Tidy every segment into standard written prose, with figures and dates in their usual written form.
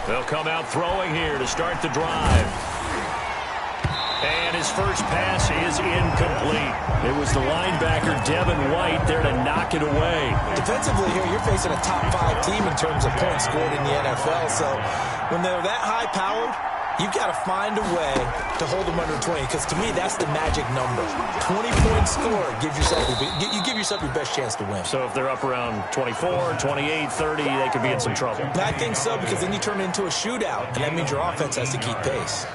They'll come out throwing here to start the drive. And his first pass is incomplete. It was the linebacker, Devin White, there to knock it away. Defensively here, you're facing a top-5 team in terms of points scored in the NFL. So when they're that high-powered, you've got to find a way to hold them under 20, because to me, that's the magic number. 20-point score gives yourself you give yourself your best chance to win. So if they're up around 24, 28, 30, they could be in some trouble. I think so, because then you turn it into a shootout, and that means your offense has to keep pace.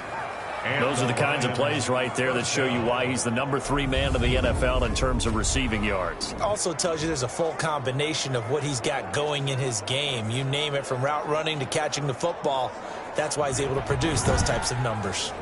Those are the kinds of plays right there that show you why he's the number 3 man in the NFL in terms of receiving yards. Also tells you there's a full combination of what he's got going in his game. You name it, from route running to catching the football. That's why he's able to produce those types of numbers.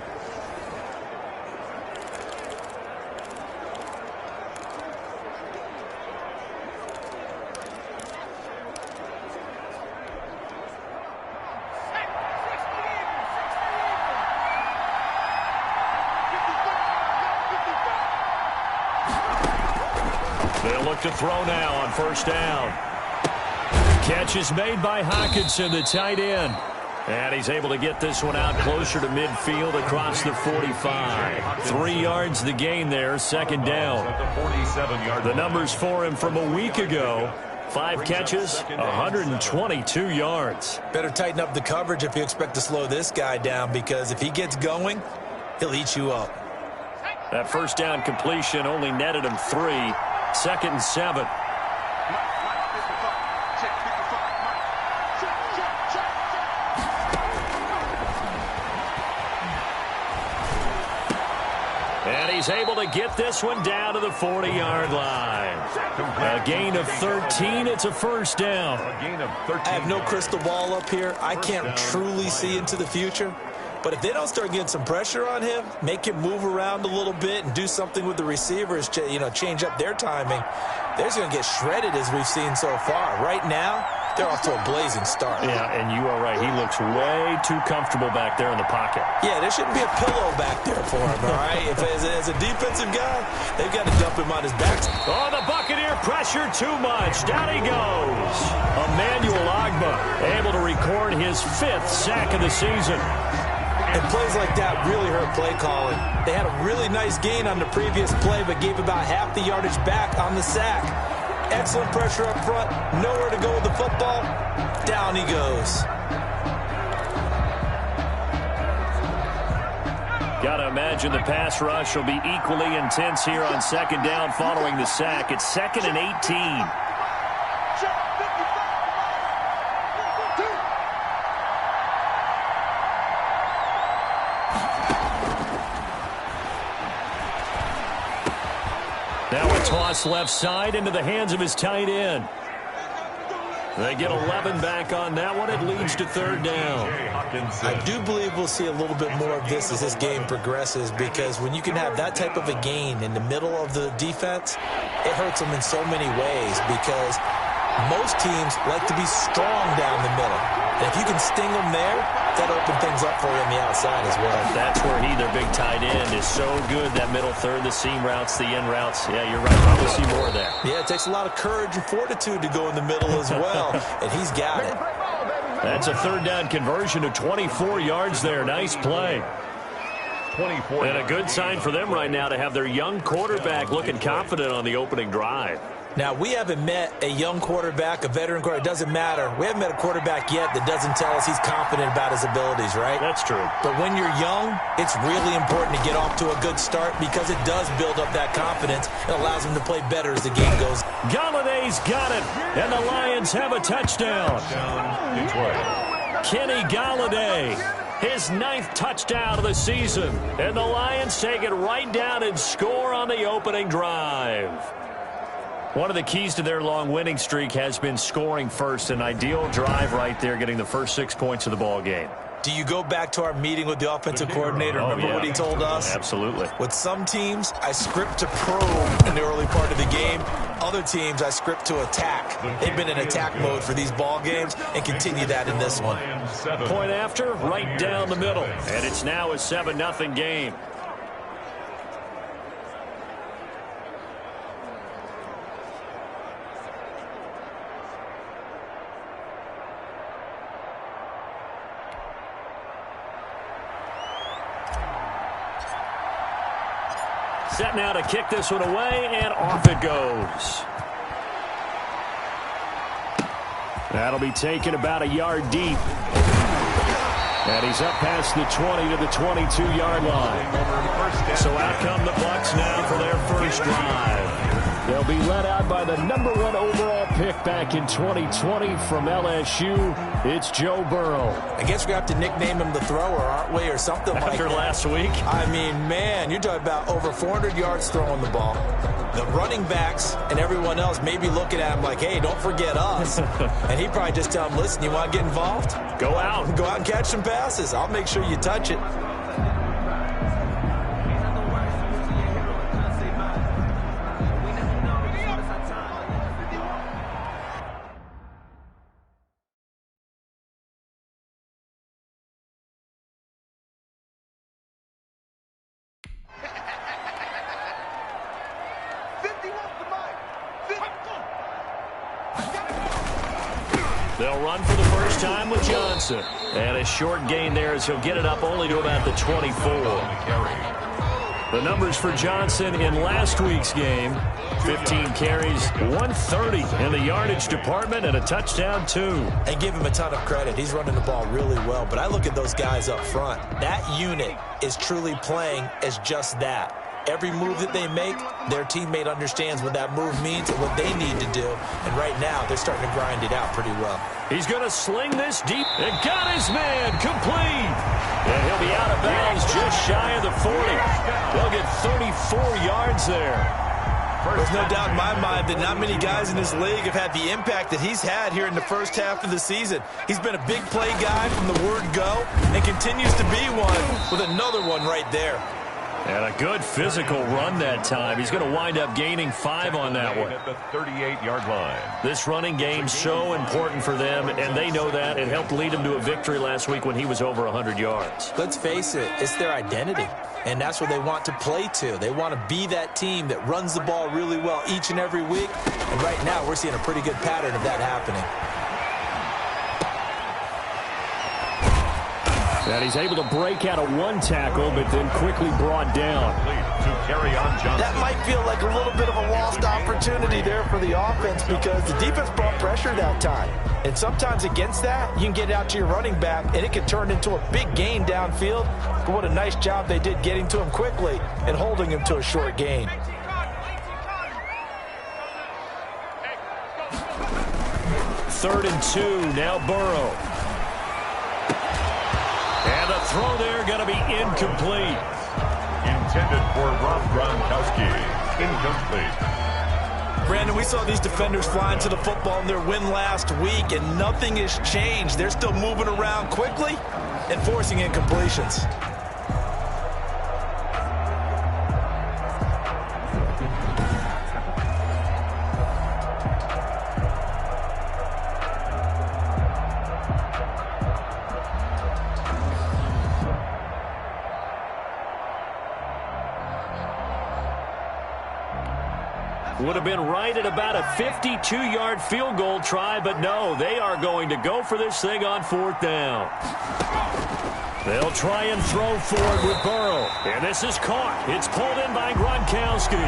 They'll look to throw now on first down. Catch is made by Hockenson, the tight end. And he's able to get this one out closer to midfield across the 45. 3 yards the gain there, second down. The numbers for him from a week ago. 5 catches, 122 yards. Better tighten up the coverage if you expect to slow this guy down, because if he gets going, he'll eat you up. That first down completion only netted him 3. 2nd and 7. And he's able to get this one down to the 40-yard line. A gain of 13. It's a first down. I have no crystal ball up here. I can't truly see into the future. But if they don't start getting some pressure on him, make him move around a little bit and do something with the receivers, change up their timing, they're just going to get shredded, as we've seen so far. Right now, they're off to a blazing start. Yeah, and you are right. He looks way too comfortable back there in the pocket. Yeah, there shouldn't be a pillow back there for him, all right? As a defensive guy, they've got to dump him on his back. Oh, the Buccaneer pressure too much. Down he goes. Emmanuel Ogbah able to record his 5th sack of the season. And plays like that really hurt play calling. They had a really nice gain on the previous play, but gave about half the yardage back on the sack. Excellent pressure up front. Nowhere to go with the football. Down he goes. Got to imagine the pass rush will be equally intense here on second down following the sack. It's 2nd and 18. Now a toss left side into the hands of his tight end. They get 11 back on that one. It leads to 3rd down. I do believe we'll see a little bit more of this as this game progresses, because when you can have that type of a gain in the middle of the defense, it hurts them in so many ways, because most teams like to be strong down the middle. And if you can sting them there, that opens things up for you on the outside as well. That's where he, their big tight end, is so good. That middle third, the seam routes, the in routes. Yeah, you're right. Probably see more of that. Yeah, it takes a lot of courage and fortitude to go in the middle as well, and he's got it. That's a 3rd down conversion of 24 yards there. Nice play. 24. And a good sign for them right now to have their young quarterback looking confident on the opening drive. Now, we haven't met a young quarterback, a veteran quarterback. It doesn't matter. We haven't met a quarterback yet that doesn't tell us he's confident about his abilities, right? That's true. But when you're young, it's really important to get off to a good start, because it does build up that confidence. It allows him to play better as the game goes. Galladay's got it, and the Lions have a touchdown. Kenny Galladay, his 9th touchdown of the season. And the Lions take it right down and score on the opening drive. One of the keys to their long winning streak has been scoring first. An ideal drive right there, getting the first 6 points of the ball game. Do you go back to our meeting with the offensive coordinator? Remember what he told us? Absolutely. With some teams, I script to probe in the early part of the game. Other teams, I script to attack. They've been in attack mode for these ball games and continue that in this one. Point after, right down the middle. And it's now a 7-0 game. Set now to kick this one away, and off it goes. That'll be taken about a yard deep. And he's up past the 20 to the 22-yard line. So out come the Bucs now for their first drive. They'll be led out by the #1 overall pick back in 2020 from LSU. It's Joe Burrow. I guess we have to nickname him the thrower, aren't we, or something like that. After last week? I mean, man, you're talking about over 400 yards throwing the ball. The running backs and everyone else may be looking at him like, hey, don't forget us. And he'd probably just tell him, listen, you want to get involved? Go out. Go out and catch some passes. I'll make sure you touch it. They'll run for the first time with Johnson. And a short gain there as he'll get it up only to about the 24. The numbers for Johnson in last week's game: 15 carries, 130 in the yardage department, and a touchdown, too. And give him a ton of credit. He's running the ball really well. But I look at those guys up front. That unit is truly playing as just that. Every move that they make, their teammate understands what that move means and what they need to do. And right now, they're starting to grind it out pretty well. He's going to sling this deep and got his man complete. And he'll be out of bounds just shy of the 40. They'll get 34 yards there. There's no doubt in my mind that not many guys in this league have had the impact that he's had here in the first half of the season. He's been a big play guy from the word go and continues to be one with another one right there. And a good physical run that time. He's going to wind up gaining 5 on that one. At the 38-yard line. This running game's so important for them, and they know that. It helped lead them to a victory last week when he was over 100 yards. Let's face it, it's their identity, and that's what they want to play to. They want to be that team that runs the ball really well each and every week, and right now we're seeing a pretty good pattern of that happening. And he's able to break out of one tackle, but then quickly brought down. That might feel like a little bit of a lost opportunity there for the offense because the defense brought pressure that time. And sometimes against that, you can get out to your running back, and it can turn into a big gain downfield. But what a nice job they did getting to him quickly and holding him to a short gain. Third and 2, now Burrow. And the throw there going to be incomplete. Intended for Rob Gronkowski. Incomplete. Brandon, we saw these defenders flying to the football in their win last week, and nothing has changed. They're still moving around quickly and forcing incompletions. Would have been right at about a 52-yard field goal try, but no, they are going to go for this thing on 4th down. They'll try and throw forward with Burrow. And this is caught. It's pulled in by Gronkowski.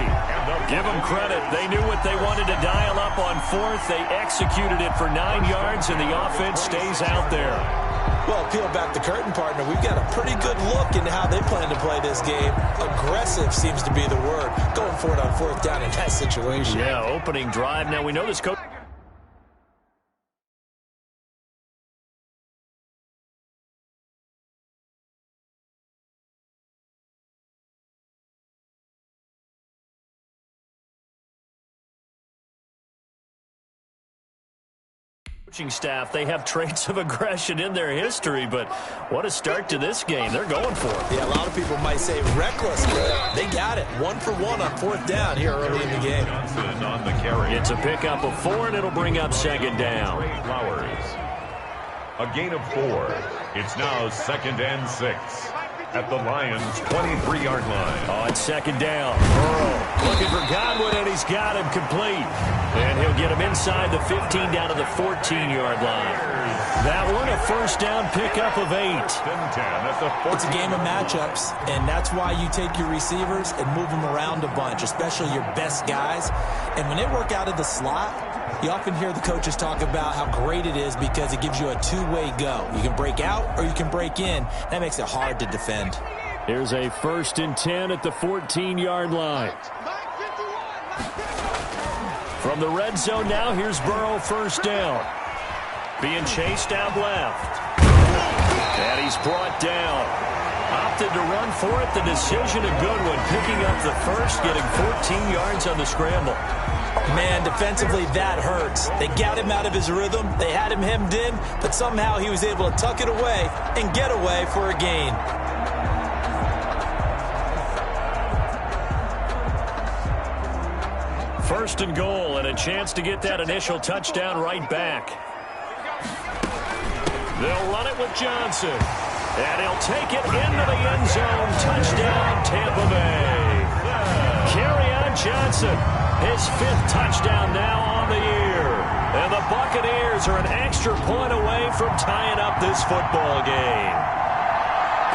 Give them credit. They knew what they wanted to dial up on 4th. They executed it for 9 yards, and the offense stays out there. Well, peel back the curtain, partner. We've got a pretty good look into how they plan to play this game. Aggressive seems to be the word. Going for it on 4th down in that situation. Yeah, opening drive. Now, we know this coach... coaching staff, they have traits of aggression in their history, but what a start to this game. They're going for it. Yeah, a lot of people might say reckless, but they got it. 1 for 1 on 4th down here early in the game. Johnson on the carry. It's a pickup of 4, and it'll bring up 2nd down. Flowers. A gain of 4. It's now 2nd and 6. At the Lions' 23-yard line. Oh, it's 2nd down. Burrow looking for Godwin, and he's got him complete. And he'll get him inside the 15 down to the 14-yard line. That one a first down pickup of 8. It's a game of matchups, and that's why you take your receivers and move them around a bunch, especially your best guys. And when they work out of the slot, you often hear the coaches talk about how great it is because it gives you a two-way go. You can break out or you can break in. That makes it hard to defend. Here's a 1st and 10 at the 14-yard line. From the red zone now, here's Burrow, first down. Being chased out left. And he's brought down. Opted to run for it. The decision a good one. Picking up the first, getting 14 yards on the scramble. Man, defensively, that hurts. They got him out of his rhythm. They had him hemmed in, but somehow he was able to tuck it away and get away for a gain. First and goal, and a chance to get that initial touchdown right back. They'll run it with Johnson. And he'll take it into the end zone. Touchdown, Tampa Bay. Kerryon Johnson, his 5th touchdown now on the year. And the Buccaneers are an extra point away from tying up this football game.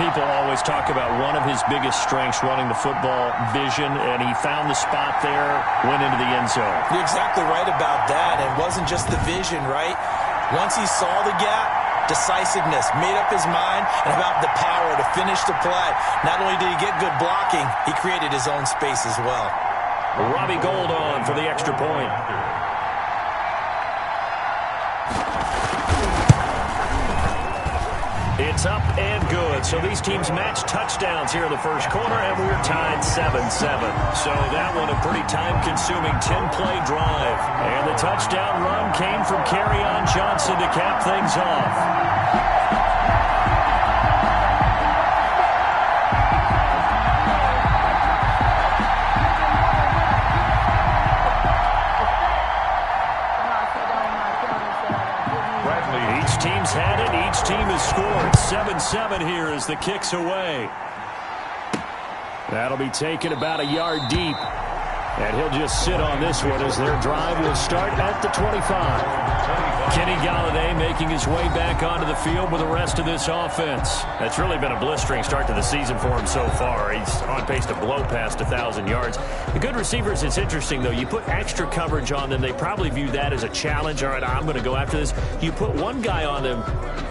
People always talk about one of his biggest strengths, running the football, vision, and he found the spot there, went into the end zone. You're exactly right about that. It wasn't just the vision, right? Once he saw the gap, decisiveness, made up his mind, and about the power to finish the play. Not only did he get good blocking, he created his own space as well. Robbie Gould on for the extra point. It's up and good. So these teams match touchdowns here in the first quarter, and we're tied 7-7. So that one a pretty time-consuming 10-play drive. And the touchdown run came from Kerryon Johnson to cap things off. Each team's had it. Each team has scored. 7-7 here as the kick's away. That'll be taken about a yard deep. And he'll just sit on this one as their drive will start at the 25. Kenny Galladay making his way back onto the field with the rest of this offense. That's really been a blistering start to the season for him so far. He's on pace to blow past 1,000 yards. The good receivers, it's interesting, though. You put extra coverage on them, they probably view that as a challenge. All right, I'm going to go after this. You put one guy on them,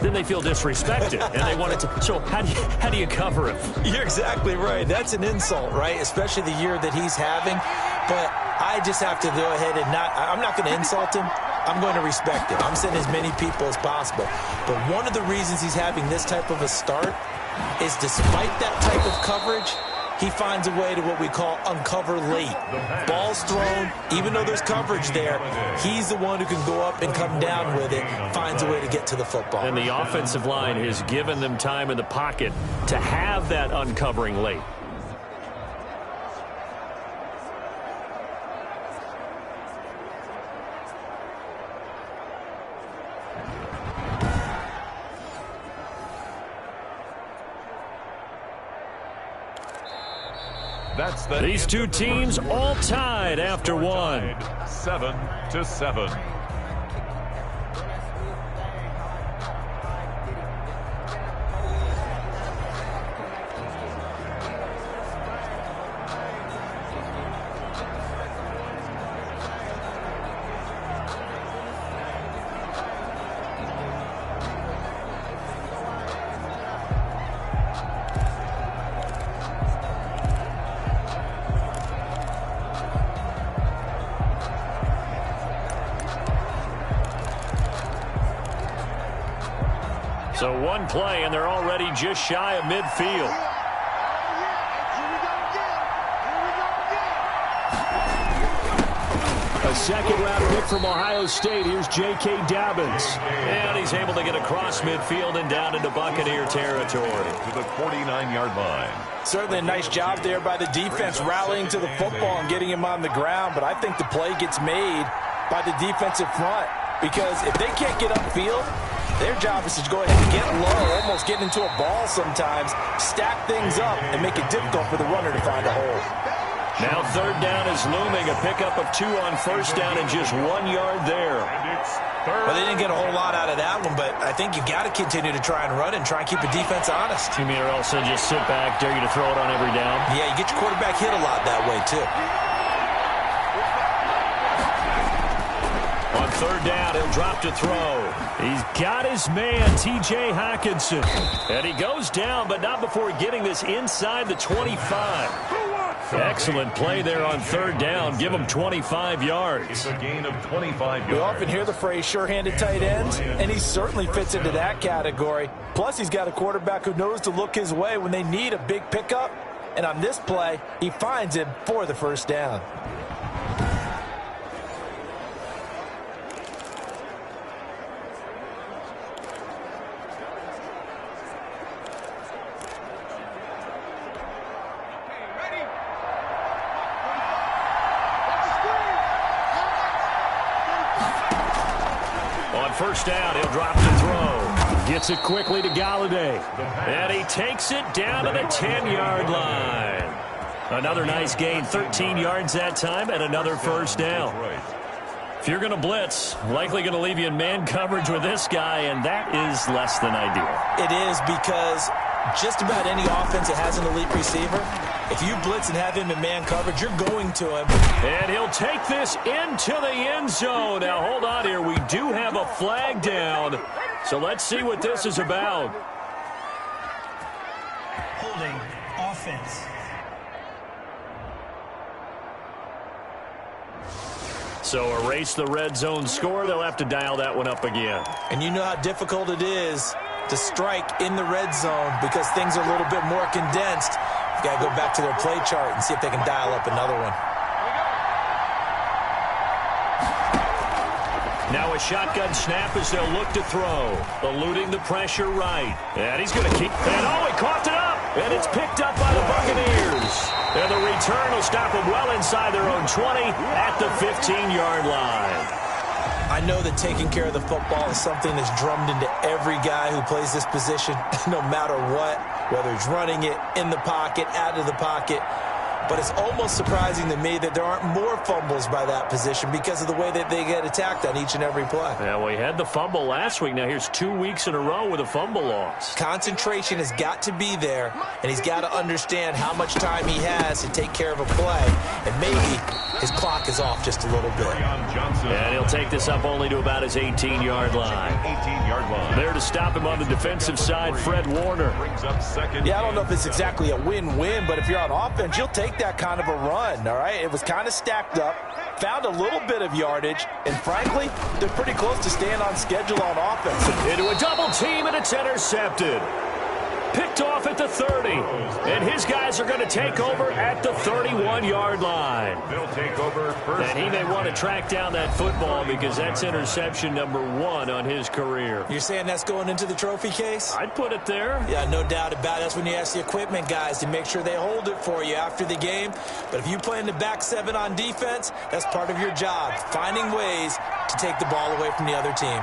then they feel disrespected, and they want it to. So how do you cover him? You're exactly right. That's an insult, right? Especially the year that he's having. But I just have to go ahead and I'm not going to insult him. I'm going to respect him. I'm sending as many people as possible. But one of the reasons he's having this type of a start is despite that type of coverage, he finds a way to what we call uncover late. Ball's thrown, even though there's coverage there, he's the one who can go up and come down with it, finds a way to get to the football. And the offensive line has given them time in the pocket to have that uncovering late. These two teams all tied after one. 7-7. So one play, and they're already just shy of midfield. A second-round pick from Ohio State. Here's J.K. Dobbins. And he's able to get across midfield and down into Buccaneer territory. To the 49-yard line. Certainly a nice job there by the defense rallying to the football and getting him on the ground. But I think the play gets made by the defensive front. Because if they can't get upfield, their job is to go ahead and get low, almost get into a ball sometimes, stack things up, and make it difficult for the runner to find a hole. Now third down is looming. A pickup of 2 on first down and just 1 yard there. And it's Well, they didn't get a whole lot out of that one, but I think you got to continue to try and run and try and keep the defense honest. You mean or else they'll just sit back, dare you to throw it on every down? Yeah, you get your quarterback hit a lot that way, too. On third down, he'll drop to throw. He's got his man, T.J. Hockenson. And he goes down, but not before getting this inside the 25. Excellent play there on third down. Give him 25 yards. It's a gain of 25 yards. We often hear the phrase sure-handed tight ends, and he certainly fits into that category. Plus, he's got a quarterback who knows to look his way when they need a big pickup. And on this play, he finds him for the first down. First down, he'll drop to throw. Gets it quickly to Galladay. And he takes it down to the 10-yard line. Another nice gain, 13 yards that time, and another first down. If you're going to blitz, likely going to leave you in man coverage with this guy, and that is less than ideal. It is, because just about any offense that has an elite receiver, if you blitz and have him in man coverage, you're going to him. And he'll take this into the end zone. Now, hold on here. We do have a flag down. So let's see what this is about. Holding offense. So erase the red zone score. They'll have to dial that one up again. And you know how difficult it is to strike in the red zone because things are a little bit more condensed. You've got to go back to their play chart and see if they can dial up another one. Now a shotgun snap as they'll look to throw. Eluding the pressure right. And he's going to keep. And oh, he coughed it up. And it's picked up by the Buccaneers. And the return will stop them well inside their own 20 at the 15-yard line. I know that taking care of the football is something that's drummed into every guy who plays this position, no matter what, whether he's running it, in the pocket, out of the pocket. But it's almost surprising to me that there aren't more fumbles by that position because of the way that they get attacked on each and every play. Yeah, well, he had the fumble last week. Now here's 2 weeks in a row with a fumble loss. Concentration has got to be there, and he's got to understand how much time he has to take care of a play. And maybe his clock is off just a little bit. And he'll take this up only to about his 18-yard line. 18-yard line. There to stop him on the defensive side, Fred Warner. Brings up second. Yeah, I don't know if it's exactly a win-win, but if you're on offense, you'll take that kind of a run, all right? It was kind of stacked up, found a little bit of yardage, and frankly, they're pretty close to staying on schedule on offense. Into a double team, and it's intercepted. Picked off at the 30, and his guys are going to take over at the 31-yard line. They'll take over first. And he may want to track down that football because that's interception number 1 on his career. You're saying that's going into the trophy case? I'd put it there. Yeah, no doubt about it. That's when you ask the equipment guys to make sure they hold it for you after the game. But if you play in the back 7 on defense, that's part of your job, finding ways to take the ball away from the other team.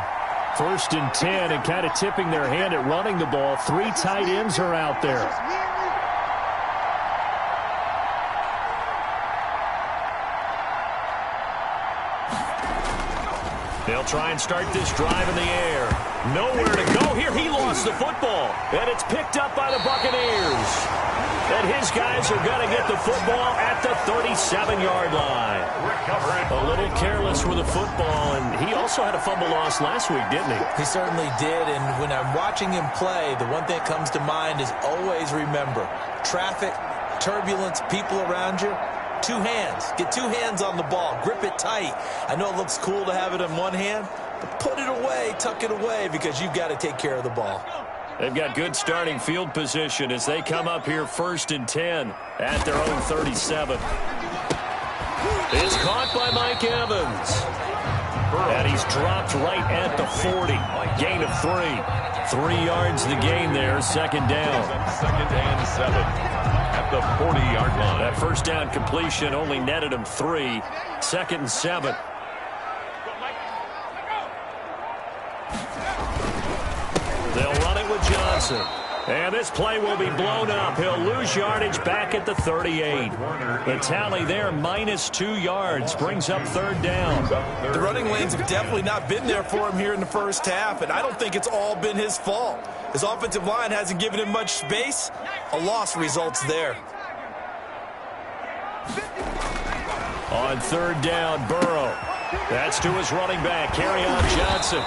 1st and 10, and kind of tipping their hand at running the ball. 3 tight ends are out there. They'll try and start this drive in the air. Nowhere to go here. He lost the football, and it's picked up by the Buccaneers. And his guys are going to get the football at the 37-yard line. A little careless with the football, and he also had a fumble loss last week, didn't he? He certainly did, and when I'm watching him play, the one thing that comes to mind is always remember, traffic, turbulence, people around you, 2 hands. Get 2 hands on the ball. Grip it tight. I know it looks cool to have it in one hand, but put it away, tuck it away, because you've got to take care of the ball. They've got good starting field position as they come up here 1st and 10 at their own 37. It's caught by Mike Evans. And he's dropped right at the 40. Gain of 3. 3 yards the gain there, 2nd down. 2nd and 7 at the 40-yard line. That 1st down completion only netted him 3. 2nd and 7. They'll run it with Johnson. And this play will be blown up. He'll lose yardage back at the 38. The tally there, -2 yards, brings up third down. The running lanes have definitely not been there for him here in the first half, and I don't think it's all been his fault. His offensive line hasn't given him much space. A loss results there. On third down, Burrow. That's to his running back, Kerryon Johnson.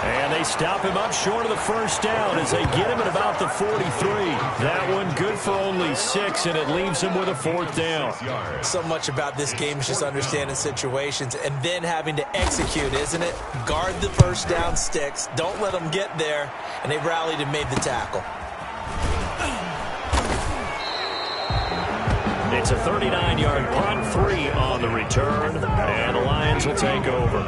And they stop him up short of the first down as they get him at about the 43. That one good for only 6, and it leaves him with a fourth down. So much about this game is just understanding situations and then having to execute, isn't it? Guard the first down sticks. Don't let them get there. And they rallied and made the tackle. It's a 39-yard punt, 3 on the return, and the Lions will take over.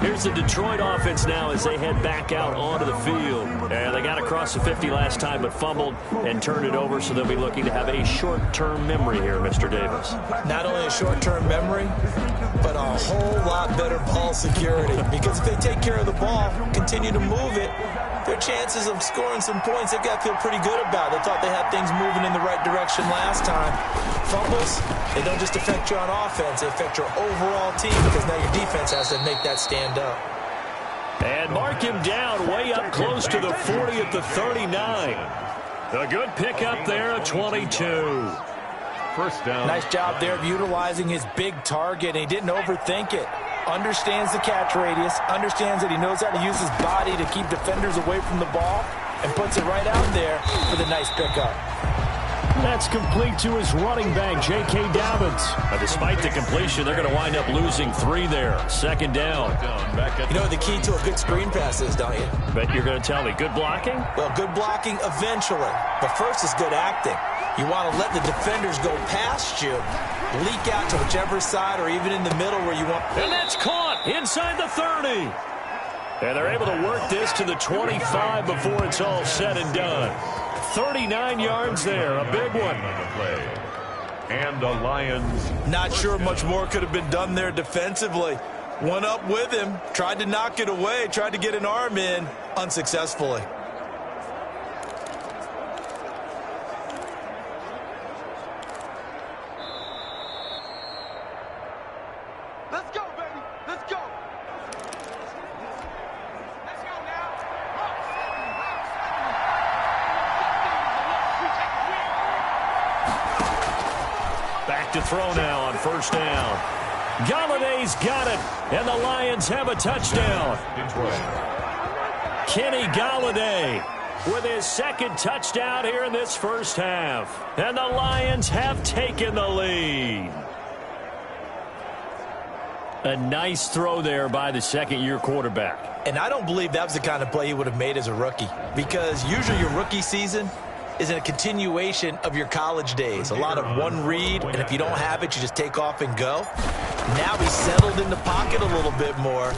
Here's the Detroit offense now as they head back out onto the field. And they got across the 50 last time but fumbled and turned it over, so they'll be looking to have a short-term memory here, Mr. Davis. Not only a short-term memory, but a whole lot better ball security. Because if they take care of the ball, continue to move it, their chances of scoring some points, they've got to feel pretty good about. They thought they had things moving in the right direction last time. Fumbles, they don't just affect you on offense, they affect your overall team because now your defense has to make that stand up. And mark him down way up close to the 40 at the 39. A good pickup there at 22. First down. Nice job there of utilizing his big target, and he didn't overthink it. Understands the catch radius, understands that he knows how to use his body to keep defenders away from the ball, and puts it right out there for the nice pickup. That's complete to his running back, J.K. Dobbins. Despite the completion, they're going to wind up losing 3 there. Second down. You know what the key to a good screen pass is, don't you? Bet you're going to tell me. Good blocking? Well, good blocking eventually. But first is good acting. You want to let the defenders go past you, leak out to whichever side or even in the middle where you want. And that's caught inside the 30. And they're able to work this to the 25 before it's all said and done. 39 yards there, a big one. And the Lions. Not sure much more could have been done there defensively. One up with him, tried to knock it away, tried to get an arm in, unsuccessfully. Let's go, baby. Let's go. Let's go now. Back to throw now on first down. Galladay's got it, and the Lions have a touchdown. Kenny Galladay with his second touchdown here in this first half. And the Lions have taken the lead. A nice throw there by the second-year quarterback. And I don't believe that was the kind of play he would have made as a rookie, because usually your rookie season is a continuation of your college days. A lot of one read, and if you don't have it, you just take off and go. Now he's settled in the pocket a little bit more,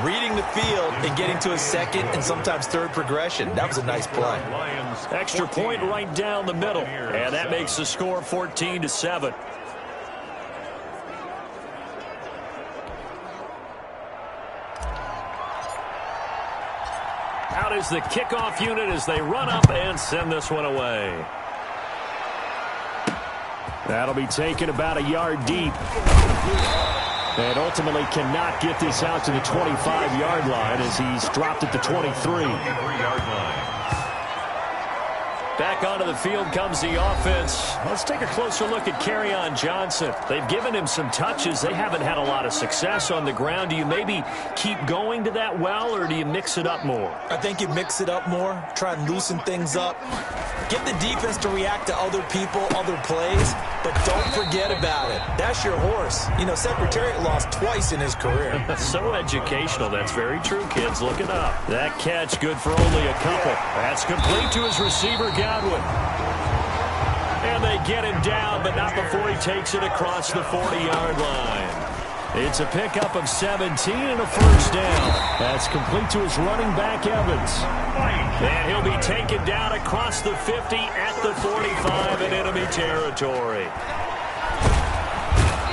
reading the field and getting to his second and sometimes third progression. That was a nice play. Extra point right down the middle, and that makes the score 14-7. Out is the kickoff unit as they run up and send this one away. That'll be taken about a yard deep. And ultimately cannot get this out to the 25-yard line as he's dropped at the 23-yard line. Back onto the field comes the offense. Let's take a closer look at Kerryon Johnson. They've given him some touches. They haven't had a lot of success on the ground. Do you maybe keep going to that well, or do you mix it up more? I think you mix it up more, try and loosen things up. Get the defense to react to other people, other plays, but don't forget about it. That's your horse. You know, Secretariat lost twice in his career. So educational. That's very true, kids. Look it up. That catch good for only a couple. That's complete to his receiver, Godwin. And they get him down, but not before he takes it across the 40-yard line. It's a pickup of 17 and a first down. That's complete to his running back, Evans. And he'll be taken down across the 50 at the 45 in enemy territory.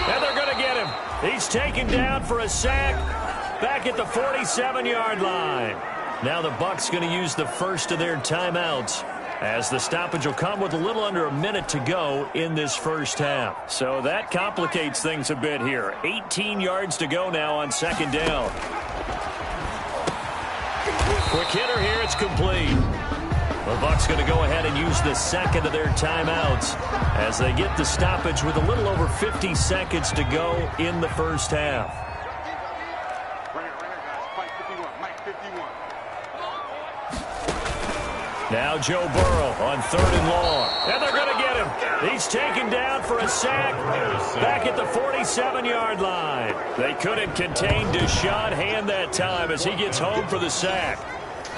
And they're going to get him. He's taken down for a sack back at the 47-yard line. Now the Bucs going to use the first of their timeouts, as the stoppage will come with a little under a minute to go in this first half. So that complicates things a bit here. 18 yards to go now on second down. Quick hitter here, it's complete. The Bucs going to go ahead and use the second of their timeouts as they get the stoppage with a little over 50 seconds to go in the first half. Now Joe Burrow on 3rd and long. And they're going to get him. He's taken down for a sack back at the 47-yard line. They couldn't contain Deshaun Hand that time as he gets home for the sack.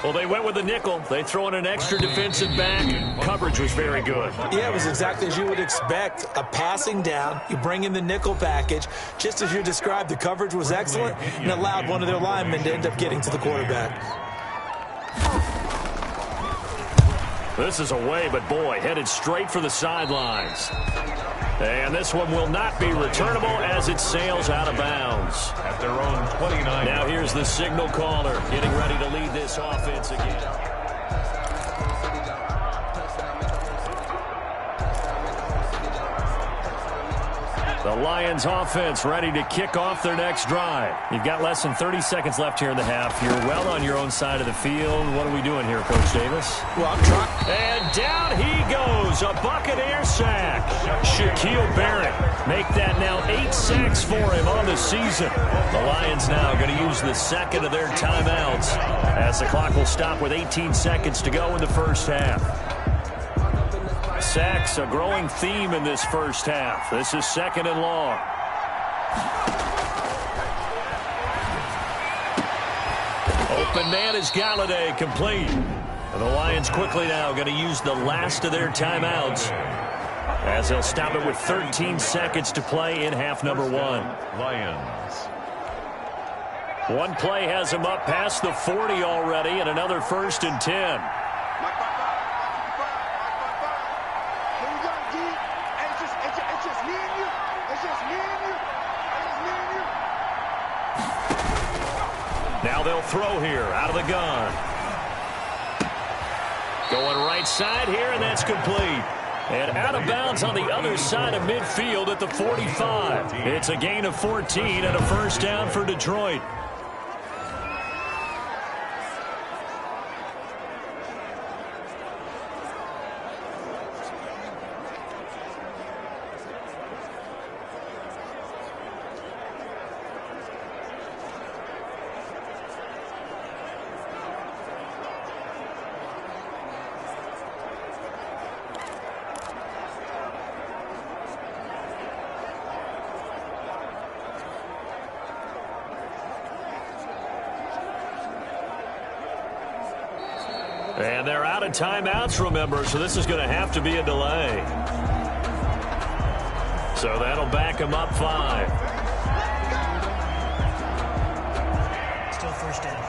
Well, they went with the nickel. They throw in an extra defensive back. Coverage was very good. Yeah, it was exactly as you would expect. A passing down. You bring in the nickel package. Just as you described, the coverage was excellent and allowed one of their linemen to end up getting to the quarterback. This is away, but boy, headed straight for the sidelines. And this one will not be returnable as it sails out of bounds. At their own 29. Now here's the signal caller getting ready to lead this offense again. The Lions offense ready to kick off their next drive. You've got less than 30 seconds left here in the half. You're well on your own side of the field. What are we doing here, Coach Davis? Well, I'm trying. And down he goes. A Buccaneer sack. Shaquille Barrett make that now 8 sacks for him on the season. The Lions now going to use the second of their timeouts as the clock will stop with 18 seconds to go in the first half. Sacks, a growing theme in this first half. This is 2nd and long. Open man is Galladay, complete. And the Lions quickly now going to use the last of their timeouts as they'll stop it with 13 seconds to play in half number 1. Lions. One play has them up past the 40 already, and another 1st and 10. Now they'll throw here out of the gun. Going right side here, and that's complete. And out of bounds on the other side of midfield at the 45. It's a gain of 14 and a first down for Detroit. And they're out of timeouts, remember, so this is going to have to be a delay. So that'll back them up 5. Still first down.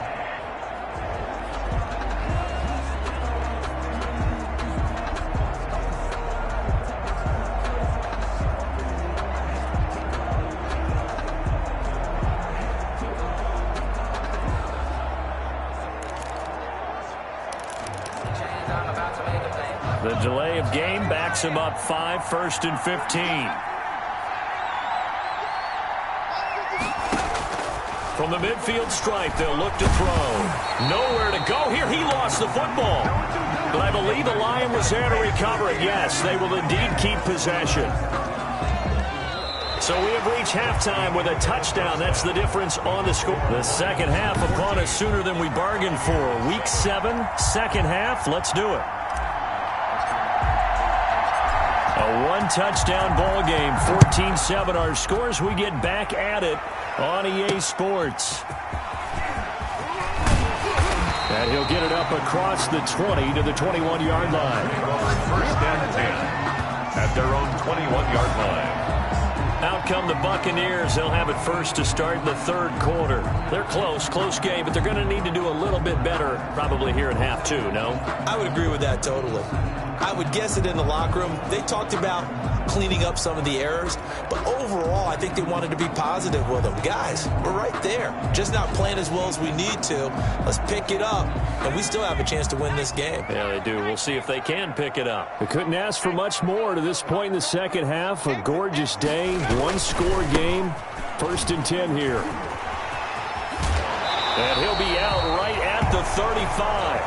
The delay of game backs him up 5, 1st and 15. From the midfield stripe, they'll look to throw. Nowhere to go here. He lost the football. But I believe the Lion was there to recover it. Yes, they will indeed keep possession. So we have reached halftime with a touchdown. That's the difference on the score. The second half upon us sooner than we bargained for. Week 7, second half. Let's do it. A one-touchdown ball game, 14-7 our scores. We get back at it on EA Sports. And he'll get it up across the 20 to the 21-yard line. 1st and 10 at their own 21-yard line. Out come the Buccaneers. They'll have it first to start the 3rd quarter. They're close game, but they're going to need to do a little bit better probably here in half 2, no? I would agree with that totally. I would guess it in the locker room. They talked about cleaning up some of the errors. But overall, I think they wanted to be positive with them. Guys, we're right there. Just not playing as well as we need to. Let's pick it up, and we still have a chance to win this game. Yeah, they do. We'll see if they can pick it up. They couldn't ask for much more to this point in the second half. A gorgeous day, one-score game. 1st and 10 here. And he'll be out right at the 35.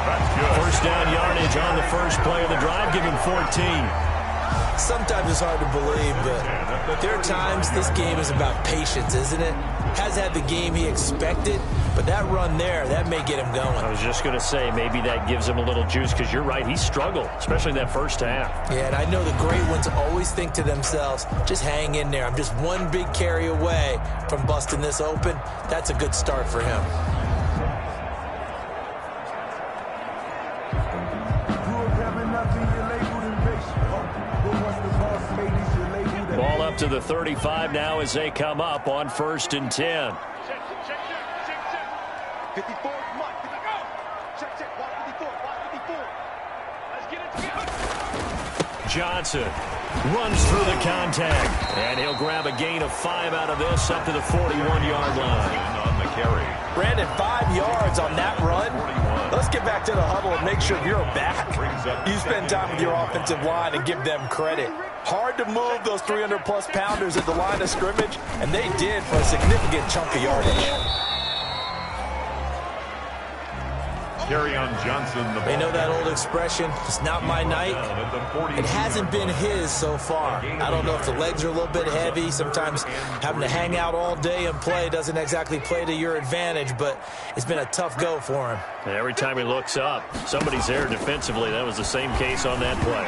That's good. First down yardage on the first play of the drive. Give him 14. Sometimes it's hard to believe, but there are times this game is about patience, isn't it? Has had the game he expected, but that run there, that may get him going. I was just going to say, maybe that gives him a little juice, because you're right, he struggled, especially that first half. Yeah, and I know the great ones always think to themselves, just hang in there. I'm just one big carry away from busting this open. That's a good start for him. Ball up to the 35 now as they come up on 1st and 10. 54, come on, go. Check, watch 54, watch 54. Let's get it together. Johnson runs through the contact, and he'll grab a gain of 5 out of this, up to the 41-yard line. On the carry. Brandon, 5 yards on that run. Let's get back to the huddle and make sure you're back. You spend time with your offensive line and give them credit. Hard to move those 300-plus pounders at the line of scrimmage, and they did for a significant chunk of yardage. Carry on Johnson. The They know that old expression, it's not my night. It hasn't been his so far. I don't know if the legs are a little bit heavy. Sometimes having to hang out all day and play doesn't exactly play to your advantage, but it's been a tough go for him. And every time he looks up, somebody's there defensively. That was the same case on that play.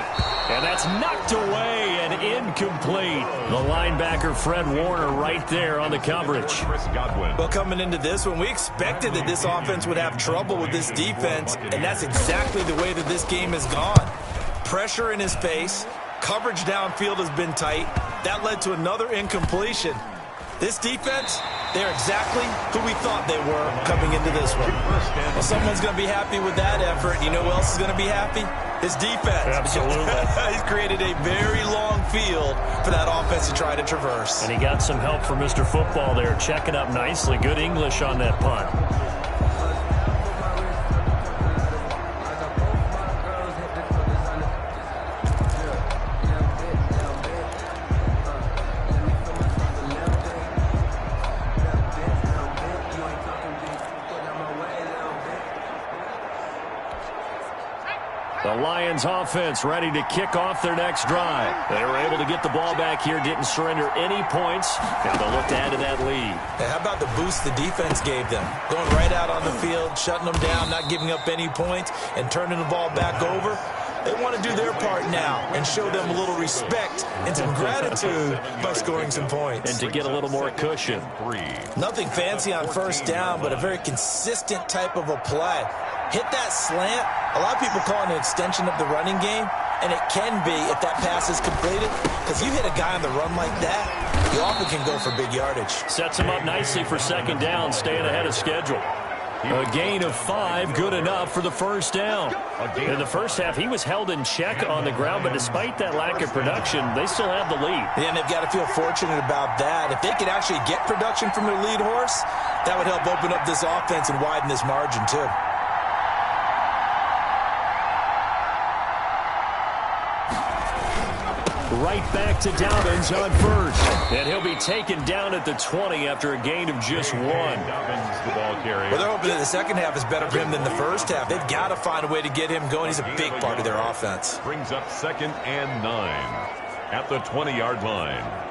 And that's knocked away and incomplete. The linebacker, Fred Warner, right there on the coverage. Chris Godwin. Well, coming into this one, we expected that this offense would have trouble with this defense, and that's exactly the way that this game has gone. Pressure in his face, coverage downfield has been tight. That led to another incompletion. This defense, they're exactly who we thought they were coming into this one. Well, someone's going to be happy with that effort. You know who else is going to be happy? His defense. Absolutely. He's created a very long field for that offense to try to traverse. And he got some help from Mr. Football there, checking up nicely. Good English on that punt. The Lions offense ready to kick off their next drive. They were able to get the ball back here, didn't surrender any points. Now they'll look to add to that lead. Hey, how about the boost the defense gave them? Going right out on the field, shutting them down, not giving up any points, and turning the ball back over. They want to do their part now and show them a little respect and some gratitude by scoring some points. And to get a little more cushion. Nothing fancy on first down, but a very consistent type of a play. Hit that slant. A lot of people call it an extension of the running game, and it can be if that pass is completed, because you hit a guy on the run like that, you often can go for big yardage. Sets him up nicely for second down, staying ahead of schedule. A gain of 5, good enough for the first down. In the first half, he was held in check on the ground, but despite that lack of production, they still have the lead. And they've got to feel fortunate about that. If they could actually get production from their lead horse, that would help open up this offense and widen this margin too. Right back to Dobbins on first. And he'll be taken down at the 20 after a gain of just 1. Dobbins, the ball carrier. Well, they're hoping that the second half is better for him than the first half. They've got to find a way to get him going. He's a big part of their offense. Brings up 2nd and 9 at the 20-yard line.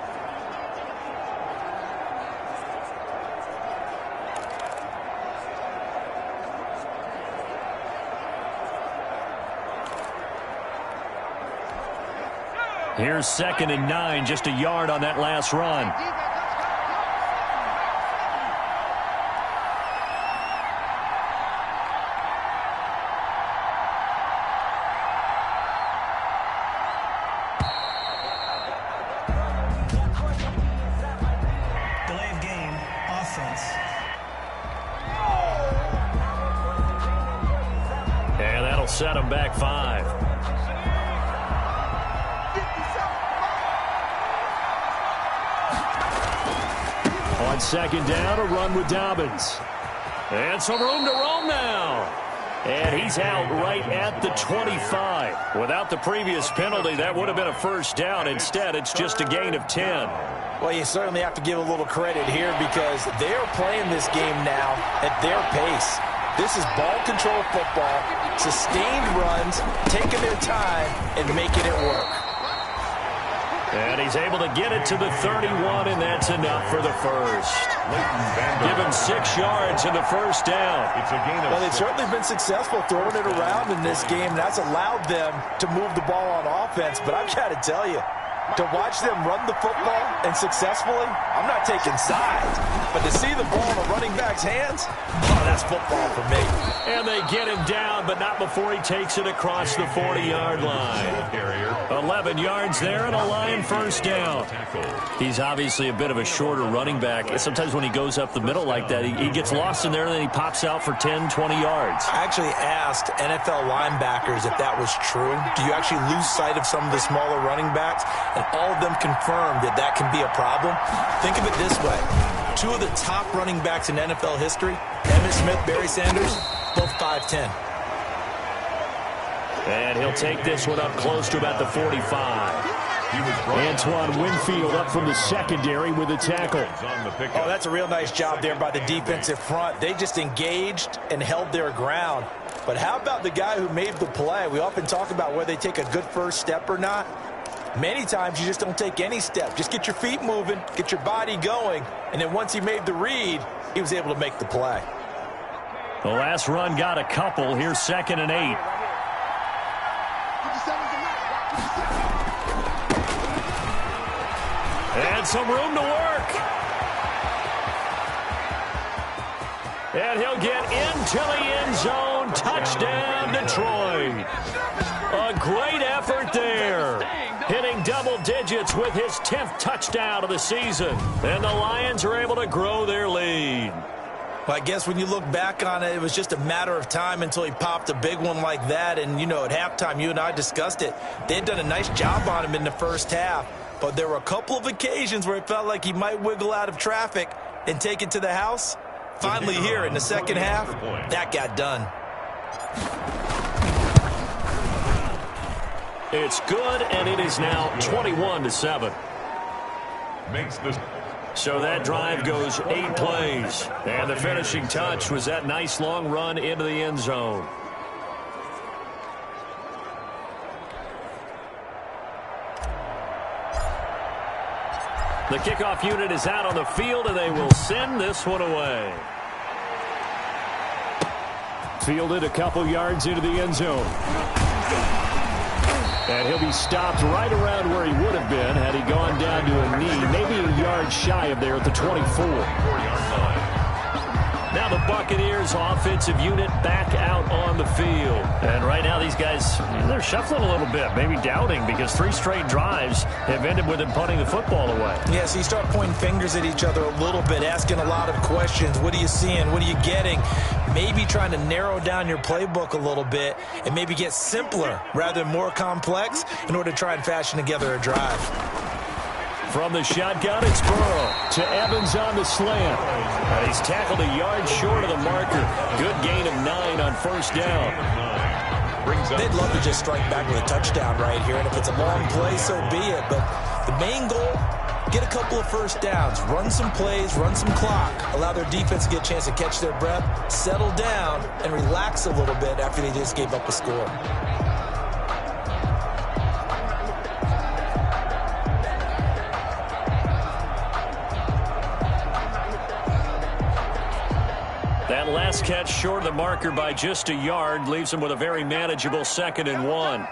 Here's 2nd and 9, just a yard on that last run. Delay of game, offense. And that'll set him back 5. On second down, a run with Dobbins. And some room to roam now. And he's out right at the 25. Without the previous penalty, that would have been a first down. Instead, it's just a gain of 10. Well, you certainly have to give a little credit here because they're playing this game now at their pace. This is ball control football, sustained runs, taking their time, and making it work. And he's able to get it to the 31, and that's enough for the first. Give him 6 yards in the first down. It's a gain of Well, they've certainly been successful throwing it around in this game. That's allowed them to move the ball on offense. But I've got to tell you, to watch them run the football and successfully, I'm not taking sides. But to see the ball in the running back's hands, oh, that's football for me. And they get him down, but not before he takes it across the 40-yard line. 11 yards there and a Lion first down. He's obviously a bit of a shorter running back. Sometimes when he goes up the middle like that, he gets lost in there and then he pops out for 10, 20 yards. I actually asked NFL linebackers if that was true. Do you actually lose sight of some of the smaller running backs? And all of them confirmed that that can be a problem. Think of it this way. 2 of the top running backs in NFL history, Emmitt Smith, Barry Sanders, both 5'10". And he'll take this one up close to about the 45. Antoine Winfield up from the secondary with a tackle. Oh, that's a real nice job there by the defensive front. They just engaged and held their ground. But how about the guy who made the play? We often talk about whether they take a good first step or not. Many times you just don't take any step. Just get your feet moving, get your body going, and then once he made the read, he was able to make the play. The last run got a couple. Here's 2nd and 8. And some room to work. And he'll get into the end zone. Touchdown, Detroit. A great effort there. Hitting double digits with his 10th touchdown of the season. And the Lions are able to grow their lead. Well, I guess when you look back on it, it was just a matter of time until he popped a big one like that. And, you know, at halftime, you and I discussed it. They had done a nice job on him in the first half. But there were a couple of occasions where it felt like he might wiggle out of traffic and take it to the house. Finally here in the second half, that got done. It's good, and it is now 21-7. So that drive goes 8 plays. And the finishing touch was that nice long run into the end zone. The kickoff unit is out on the field, and they will send this one away. Fielded a couple yards into the end zone. And he'll be stopped right around where he would have been had he gone down to a knee, maybe a yard shy of there at the 24. Now the Buccaneers offensive unit back out on the field. And right now these guys, they're shuffling a little bit, maybe doubting, because 3 straight drives have ended with them punting the football away. Yeah, so you start pointing fingers at each other a little bit, asking a lot of questions. What are you seeing? What are you getting? Maybe trying to narrow down your playbook a little bit and maybe get simpler rather than more complex in order to try and fashion together a drive. From the shotgun, it's Burrow to Evans on the slant. And he's tackled a yard short of the marker. Good gain of 9 on first down. They'd love to just strike back with a touchdown right here, and if it's a long play, so be it. But the main goal, get a couple of first downs, run some plays, run some clock, allow their defense to get a chance to catch their breath, settle down, and relax a little bit after they just gave up a score. That last catch short of the marker by just a yard leaves him with a very manageable 2nd and 1.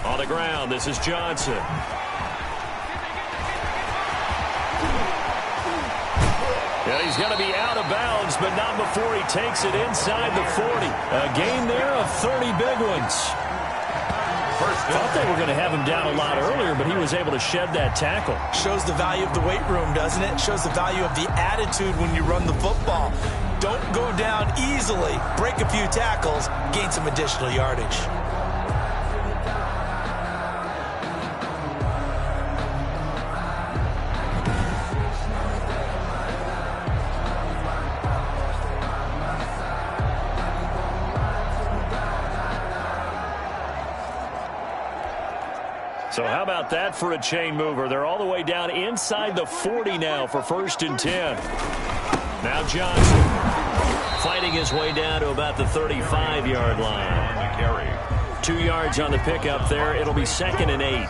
On the ground, this is Johnson. Yeah, he's going to be out of bounds, but not before he takes it inside the 40. A gain there of 30 big ones. Thought they were going to have him down a lot earlier, but he was able to shed that tackle. Shows the value of the weight room, doesn't it? Shows the value of the attitude when you run the football. Don't go down easily. Break a few tackles. Gain some additional yardage. So how about that for a chain mover? They're all the way down inside the 40 now for 1st and 10. Now Johnson fighting his way down to about the 35-yard line. 2 yards on the pickup there. It'll be 2nd and 8.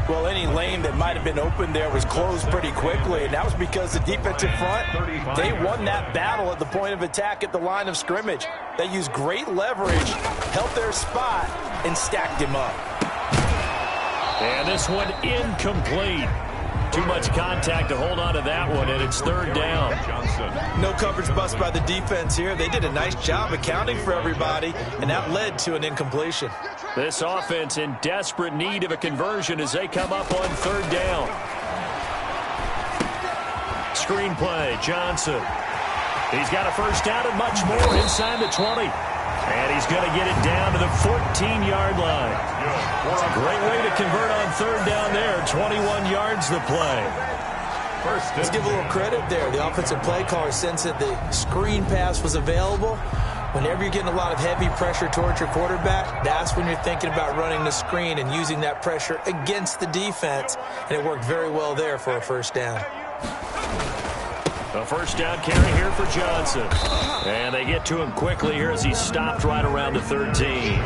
Well, any lane that might have been open there was closed pretty quickly, and that was because the defensive front, they won that battle at the point of attack at the line of scrimmage. They used great leverage, held their spot, and stacked him up. And this one incomplete. Too much contact to hold on to that one, and it's 3rd down. No coverage bust by the defense here. They did a nice job accounting for everybody, and that led to an incompletion. This offense in desperate need of a conversion as they come up on 3rd down. Screen play, Johnson. He's got a 1st down and much more inside the 20. And he's going to get it down to the 14-yard line. It's a great way to convert on 3rd down there. 21 yards the play. Let's give a little credit there. The offensive play caller sensed that the screen pass was available. Whenever you're getting a lot of heavy pressure towards your quarterback, that's when you're thinking about running the screen and using that pressure against the defense. And it worked very well there for a 1st down. A 1st down carry here for Johnson. And they get to him quickly here as he's stopped right around the 13.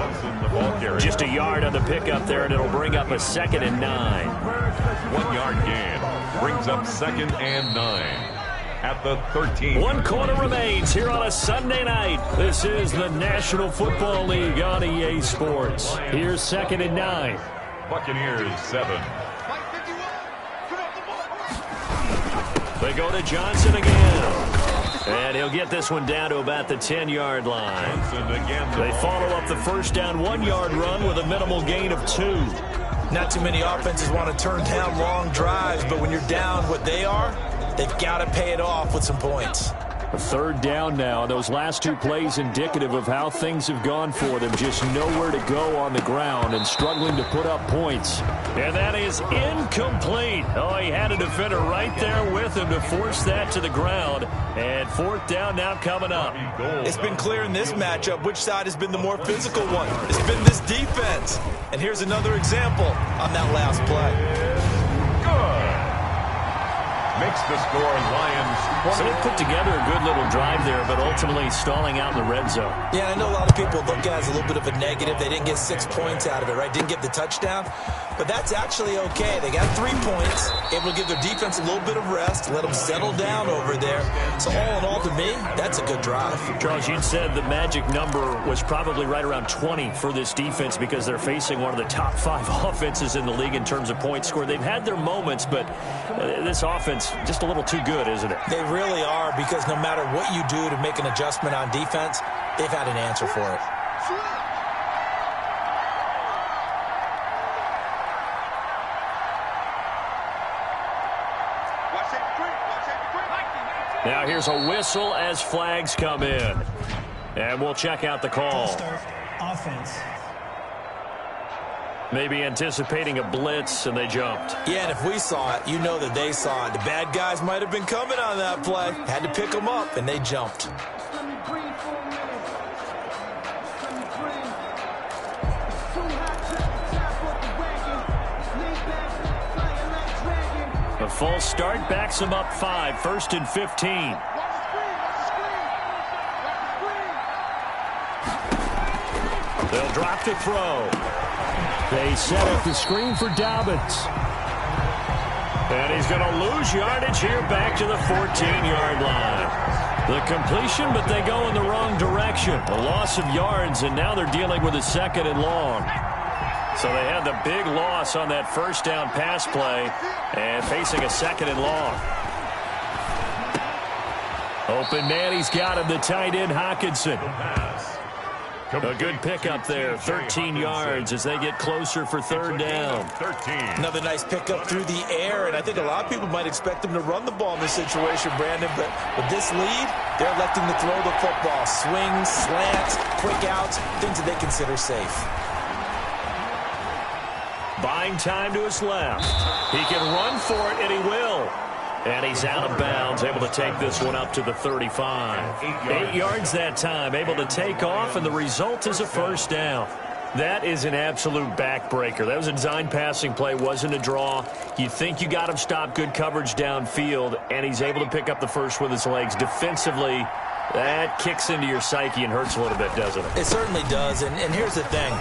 Just a yard on the pickup there, and it'll bring up a 2nd and 9. 1 yard gain brings up 2nd and 9 at the 13. 1 quarter remains here on a Sunday night. This is the National Football League on EA Sports. Here's 2nd and 9. Buccaneers 7. They go to Johnson again. And he'll get this one down to about the 10-yard line. They follow up the 1st down 1-yard run with a minimal gain of 2. Not too many offenses want to turn down long drives, but when you're down what they are, they've got to pay it off with some points. A 3rd down now. Those last 2 plays indicative of how things have gone for them. Just nowhere to go on the ground and struggling to put up points. And that is incomplete. Oh, he had a defender right there with him to force that to the ground. And 4th down now coming up. It's been clear in this matchup which side has been the more physical one. It's been this defense. And here's another example on that last play. Makes the score Lions 20. So they put together a good little drive there, but ultimately stalling out in the red zone. Yeah, I know a lot of people look at it as a little bit of a negative. They didn't get 6 points out of it, right? Didn't get the touchdown. But that's actually okay. They got 3 points, able to give their defense a little bit of rest, let them settle down over there. So all in all, to me, that's a good drive. Charles, you said the magic number was probably right around 20 for this defense because they're facing one of the top 5 offenses in the league in terms of points scored. They've had their moments, but this offense just a little too good, isn't it? They really are, because no matter what you do to make an adjustment on defense, they've had an answer for it. Now here's a whistle as flags come in. And we'll check out the call. Offense. Maybe anticipating a blitz, and they jumped. Yeah, and if we saw it, you know that they saw it. The bad guys might have been coming on that play. Had to pick them up, and they jumped. A false start backs them up 5, 1st and 15. They'll drop to throw. They set up the screen for Dobbins. And he's going to lose yardage here back to the 14-yard line. The completion, but they go in the wrong direction. A loss of yards, and now they're dealing with a 2nd and long. So they had the big loss on that 1st down pass play and facing a 2nd and long. Open man, he's got him, the tight end, Hawkinson. A good pickup there, 13 yards as they get closer for 3rd down. Another nice pickup through the air, and I think a lot of people might expect them to run the ball in this situation, Brandon, but with this lead, they're electing to throw the football. Swings, slants, quick outs, things that they consider safe. Buying time to his left. He can run for it, and he will. And he's out of bounds, able to take this one up to the 35. 8 yards that time, able to take off, and the result is a 1st down. That is an absolute backbreaker. That was a design passing play, wasn't a draw. You think you got him stopped, good coverage downfield, and he's able to pick up the first with his legs. Defensively, that kicks into your psyche and hurts a little bit, doesn't it? It certainly does, and here's the thing.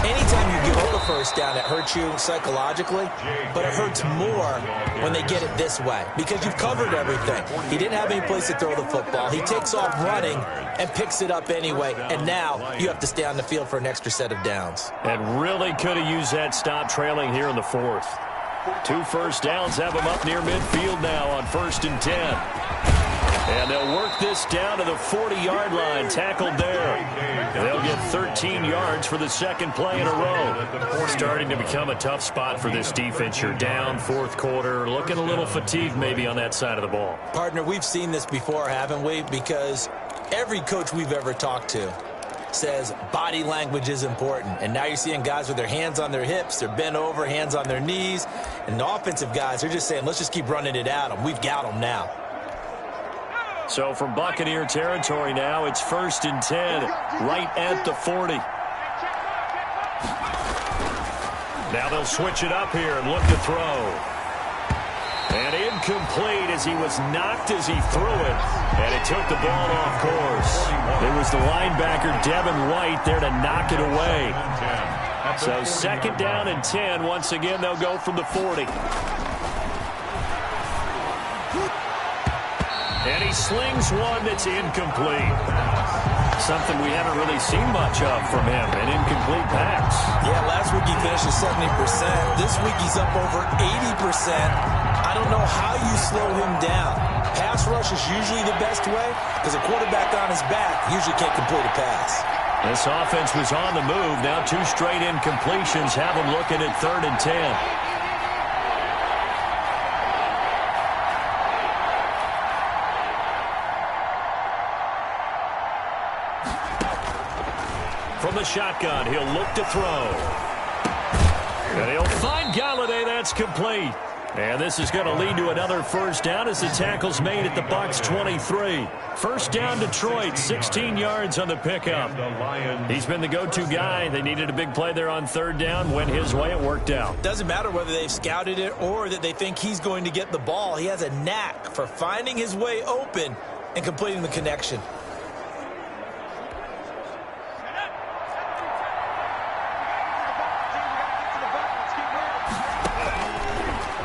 Anytime you give up a first down, it hurts you psychologically, but it hurts more when they get it this way because you've covered everything. He didn't have any place to throw the football. He takes off running and picks it up anyway, and now you have to stay on the field for an extra set of downs. And really could have used that stop trailing here in the fourth. 2 first downs have him up near midfield now on 1st and 10. And they'll work this down to the 40-yard line, tackled there. They'll get 13 yards for the second play in a row. Starting to become a tough spot for this defense. You're down, 4th quarter, looking a little fatigued maybe on that side of the ball. Partner, we've seen this before, haven't we? Because every coach we've ever talked to says body language is important. And now you're seeing guys with their hands on their hips, they're bent over, hands on their knees. And the offensive guys, they're just saying, let's just keep running it at them. We've got them now. So from Buccaneer territory now, it's 1st and 10, right at the 40. Now they'll switch it up here and look to throw. And incomplete as he was knocked as he threw it. And it took the ball off course. It was the linebacker, Devin White, there to knock it away. So 2nd down and 10. Once again, they'll go from the 40. And he slings one that's incomplete. Something we haven't really seen much of from him, an incomplete pass. Yeah, last week he finished at 70%. This week he's up over 80%. I don't know how you slow him down. Pass rush is usually the best way because a quarterback on his back usually can't complete a pass. This offense was on the move. Now 2 straight incompletions have him looking at 3rd and 10. From the shotgun, he'll look to throw. And he'll find Galladay. That's complete. And this is going to lead to another first down as the tackle's made at the Bucs 23. First down, Detroit, 16 yards on the pickup. He's been the go-to guy. They needed a big play there on 3rd down. Went his way. It worked out. Doesn't matter whether they've scouted it or that they think he's going to get the ball. He has a knack for finding his way open and completing the connection.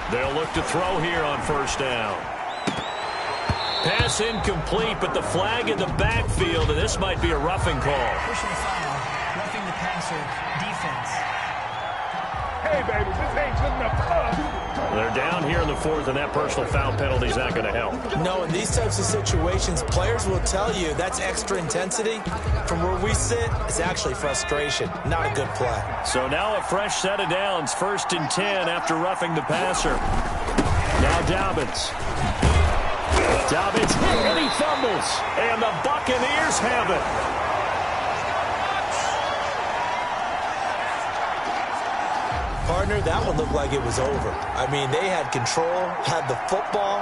They'll look to throw here on 1st down. Pass incomplete, but the flag in the backfield, and this might be a roughing call. Personal foul, roughing the passer, defense. Hey, baby, this ain't good enough for us. They're down here in the 4th, and that personal foul penalty is not going to help. No, in these types of situations, players will tell you that's extra intensity. From where we sit, it's actually frustration, not a good play. So now a fresh set of downs, 1st and 10 after roughing the passer. Now Dobbins. Dobbins, and he fumbles, and the Buccaneers have it. Partner, that one looked like it was over. I mean, they had control, had the football,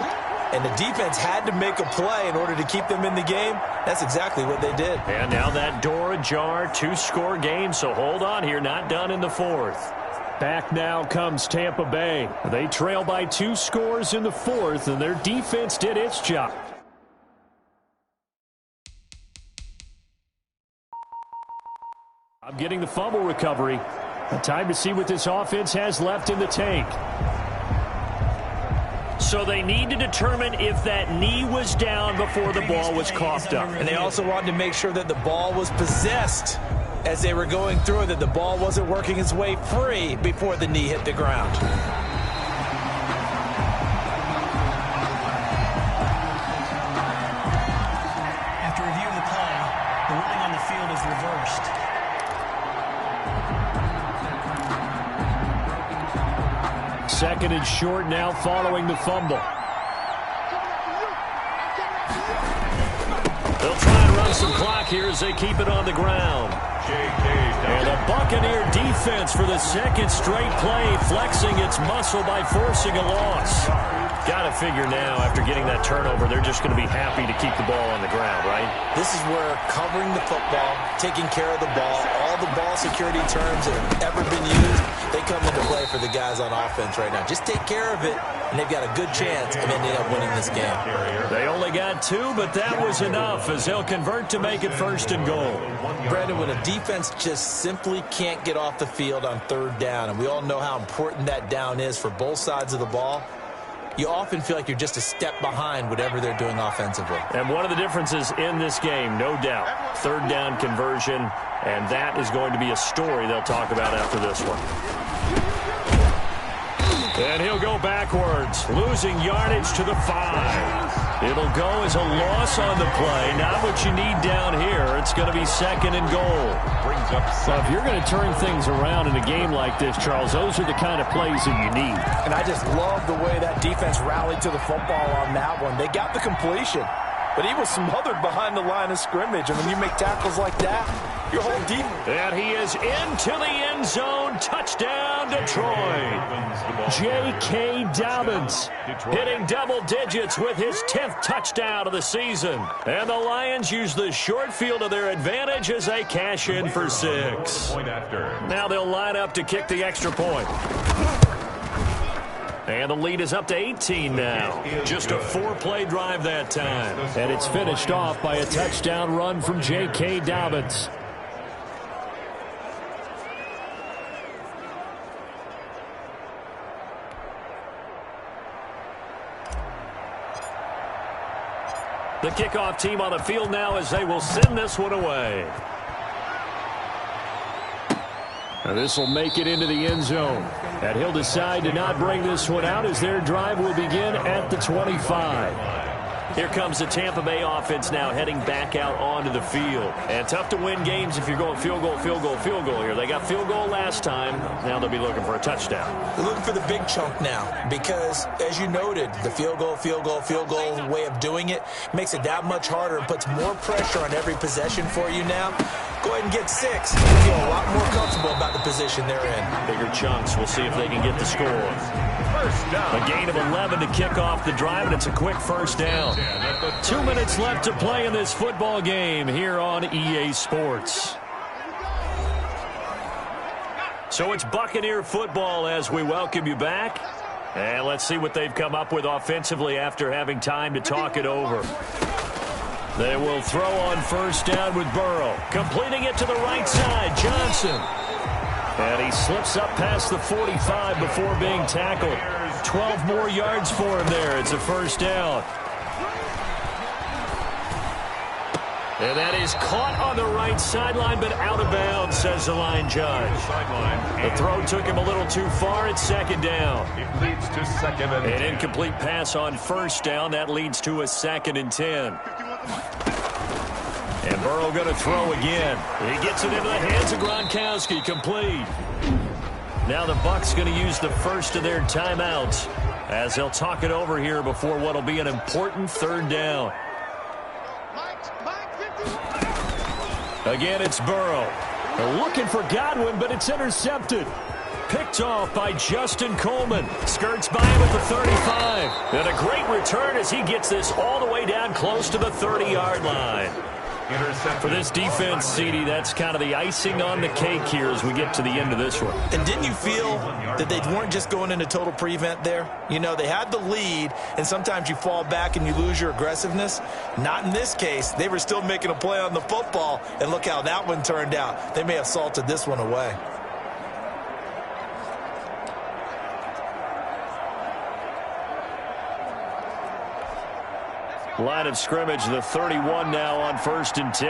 and the defense had to make a play in order to keep them in the game. That's exactly what they did. And now that door ajar, 2-score game, so hold on here, not done in the 4th. Back now comes Tampa Bay. They trail by 2 scores in the 4th, and their defense did its job. I'm getting the fumble recovery. Time to see what this offense has left in the tank. So they need to determine if that knee was down before the ball was coughed up. And they also wanted to make sure that the ball was possessed as they were going through it, that the ball wasn't working its way free before the knee hit the ground. After review of the play, the ruling on the field is reversed. Second and short now following the fumble. They'll try and run some clock here as they keep it on the ground. And a Buccaneer defense for the second straight play, flexing its muscle by forcing a loss. Got to figure now, after getting that turnover, they're just going to be happy to keep the ball on the ground, right? This is where covering the football, taking care of the ball, all the ball security terms that have ever been used, they come into play for the guys on offense right now. Just take care of it, and they've got a good chance of ending up winning this game. They only got 2, but that was enough as they'll convert to make it 1st and goal. Brandon, when a defense just simply can't get off the field on 3rd down, and we all know how important that down is for both sides of the ball, you often feel like you're just a step behind whatever they're doing offensively. And one of the differences in this game, no doubt, 3rd down conversion, and that is going to be a story they'll talk about after this one. And he'll go backwards, losing yardage to the 5. It'll go as a loss on the play. Not what you need down here. It's going to be 2nd and goal. So if you're going to turn things around in a game like this, Charles, those are the kind of plays that you need. And I just love the way that defense rallied to the football on that one. They got the completion, but he was smothered behind the line of scrimmage. And when you make tackles like that, your whole defense. And he is into the end zone. Touchdown, Detroit. J.K. Dobbins hitting double digits with his 10th touchdown of the season. And the Lions use the short field to their advantage as they cash in for 6. Now they'll line up to kick the extra point. And the lead is up to 18 now. Just a 4-play drive that time. And it's finished off by a touchdown run from J.K. Dobbins. The kickoff team on the field now as they will send this one away. Now this will make it into the end zone. And he'll decide to not bring this one out as their drive will begin at the 25. Here comes the Tampa Bay offense now heading back out onto the field. And tough to win games if you're going field goal, field goal, field goal here. They got field goal last time. Now they'll be looking for a touchdown. They're looking for the big chunk now because, as you noted, the field goal way of doing it makes it that much harder and puts more pressure on every possession for you now. Go ahead and get 6. You feel a lot more comfortable about the position they're in. Bigger chunks. We'll see if they can get the score. A gain of 11 to kick off the drive, and it's a quick 1st down. 2 minutes left to play in this football game here on EA Sports. So it's Buccaneer football as we welcome you back. And let's see what they've come up with offensively after having time to talk it over. They will throw on 1st down with Burrow. Completing it to the right side, Johnson. And he slips up past the 45 before being tackled. 12 more yards for him there. It's a 1st down. And that is caught on the right sideline, but out of bounds, says the line judge. The throw took him a little too far. It's 2nd down. It leads to 2nd and 10. An incomplete pass on 1st down. That leads to a 2nd and 10. And Burrow going to throw again. He gets it into the hands of Gronkowski. Complete. Now the Bucs going to use the first of their timeouts as they'll talk it over here before what will be an important 3rd down. Again, it's Burrow. They're looking for Godwin, but it's intercepted. Picked off by Justin Coleman. Skirts by him at the 35. And a great return as he gets this all the way down close to the 30-yard line. For this defense, CD, that's kind of the icing on the cake here as we get to the end of this one. And didn't you feel that they weren't just going into total prevent there? You know, they had the lead, and sometimes you fall back and you lose your aggressiveness. Not in this case. They were still making a play on the football, and look how that one turned out. They may have salted this one away. Line of scrimmage, the 31 now on 1st and 10.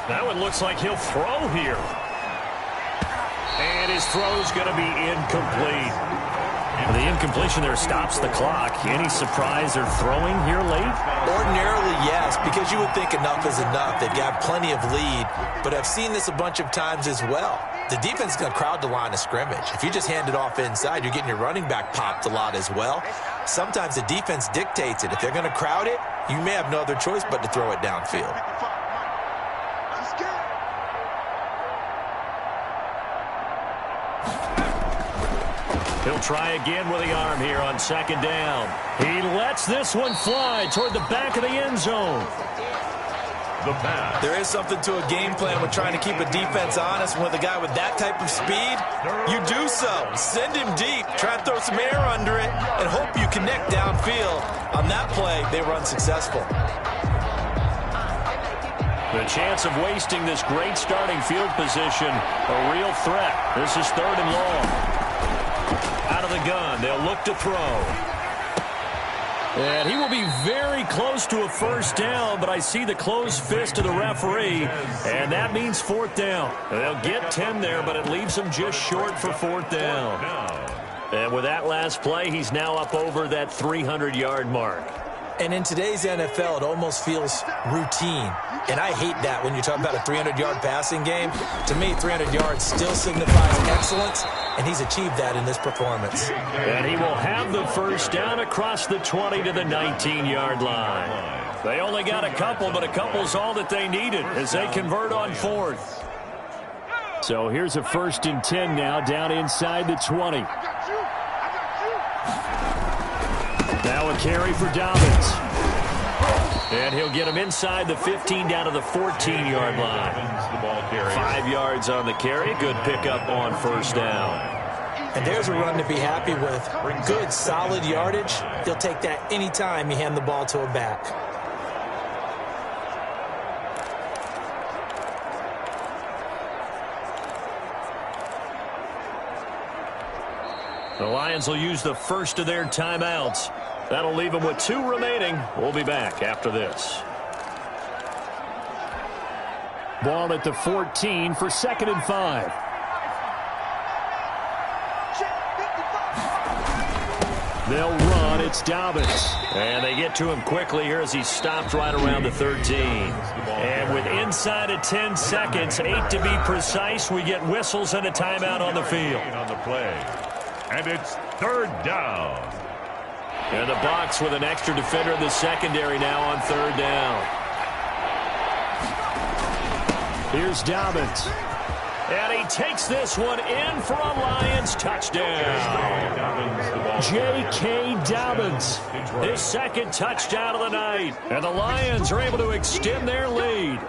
That one looks like he'll throw here. And his throw's going to be incomplete. The incompletion there stops the clock. Any surprise they're throwing here late? Ordinarily, yes, because you would think enough is enough. They've got plenty of lead, but I've seen this a bunch of times as well. The defense is going to crowd the line of scrimmage. If you just hand it off inside, you're getting your running back popped a lot as well. Sometimes the defense dictates it. If they're going to crowd it, you may have no other choice but to throw it downfield. He'll try again with the arm here on second down. He lets this one fly toward the back of the end zone. The pass. There is something to a game plan with trying to keep a defense honest. With a guy with that type of speed, you do so. Send him deep. Try and throw some air under it and hope you connect downfield. On that play, they were unsuccessful. The chance of wasting this great starting field position, a real threat. This is 3rd and long. Out of the gun, they'll look to throw. And he will be very close to a first down, but I see the closed fist of the referee, and that means 4th down. They'll get 10 there, but it leaves them just short for 4th down. And with that last play, he's now up over that 300-yard mark. And in today's NFL, it almost feels routine. And I hate that when you talk about a 300-yard passing game. To me, 300 yards still signifies excellence, and he's achieved that in this performance. And he will have the first down across the 20 to the 19-yard line. They only got a couple, but a couple's all that they needed as they convert on 4th. So here's a 1st and 10 now down inside the 20. Now a carry for Dobbins. And he'll get him inside the 15 down to the 14-yard line. 5 yards on the carry. Good pickup on first down. And there's a run to be happy with. Good, solid yardage. They'll take that anytime you hand the ball to a back. The Lions will use the first of their timeouts. That'll leave them with 2 remaining. We'll be back after this. Ball at the 14 for 2nd and 5. They'll run. It's Dobbins. And they get to him quickly here as he stopped right around the 13. And with inside of 10 seconds, 8 to be precise, we get whistles and a timeout on the field. On the play. And it's 3rd down. And the box with an extra defender in the secondary now on 3rd down. Here's Dobbins. And he takes this one in for a Lions touchdown. J.K. Dobbins, his 2nd touchdown of the night. And the Lions are able to extend their lead.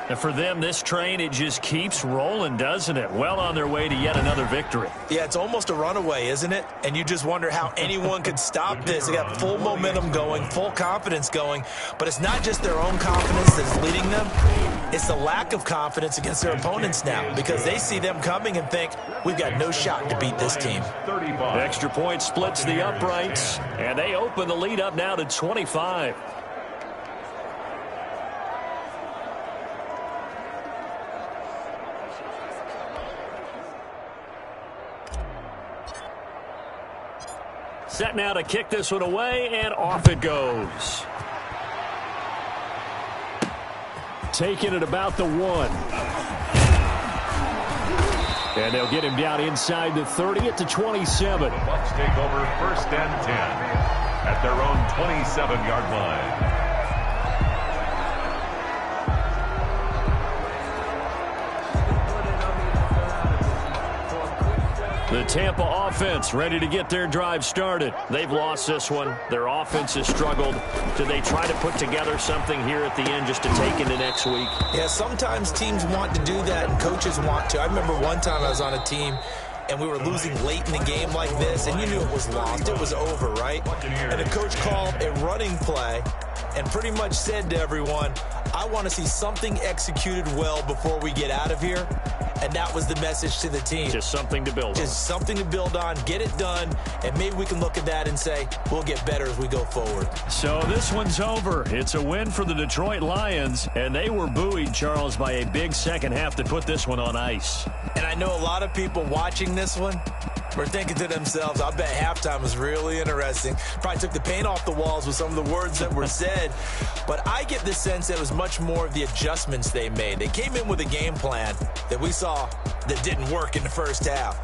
And for them, this train, it just keeps rolling, doesn't it? Well on their way to yet another victory. Yeah, it's almost a runaway, isn't it? And you just wonder how anyone could stop this. They got full momentum going, full confidence going. But it's not just their own confidence that's leading them. It's the lack of confidence against their opponents now because they see them coming and think, we've got no shot to beat this team. Extra point splits the uprights, and they open the lead up now to 25. Set now to kick this one away, and off it goes. Taking it about the 1. And they'll get him down inside the 30 at the 27. The Bucs take over 1st and 10 at their own 27-yard line. The Tampa offense ready to get their drive started. They've lost this one. Their offense has struggled. Do they try to put together something here at the end just to take into next week? Yeah, sometimes teams want to do that and coaches want to. I remember one time I was on a team and we were losing late in the game like this, and you knew it was lost. It was over, right? And the coach called a running play and pretty much said to everyone, I want to see something executed well before we get out of here. And that was the message to the team. Just something to build on. Just something to build on, get it done, and maybe we can look at that and say, we'll get better as we go forward. So this one's over. It's a win for the Detroit Lions, and they were buoyed, Charles, by a big second half to put this one on ice. And I know a lot of people watching this one were thinking to themselves, I bet halftime was really interesting. Probably took the paint off the walls with some of the words that were said. But I get the sense that it was much more of the adjustments they made. They came in with a game plan that we saw that didn't work in the first half.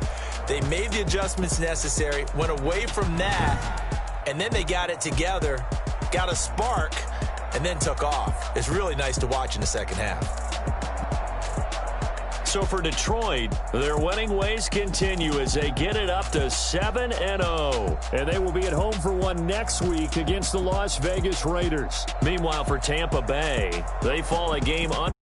They made the adjustments necessary, went away from that, and then they got it together, got a spark, and then took off. It's really nice to watch in the second half. So for Detroit, their winning ways continue as they get it up to 7-0. And they will be at home for one next week against the Las Vegas Raiders. Meanwhile, for Tampa Bay, they fall a game under.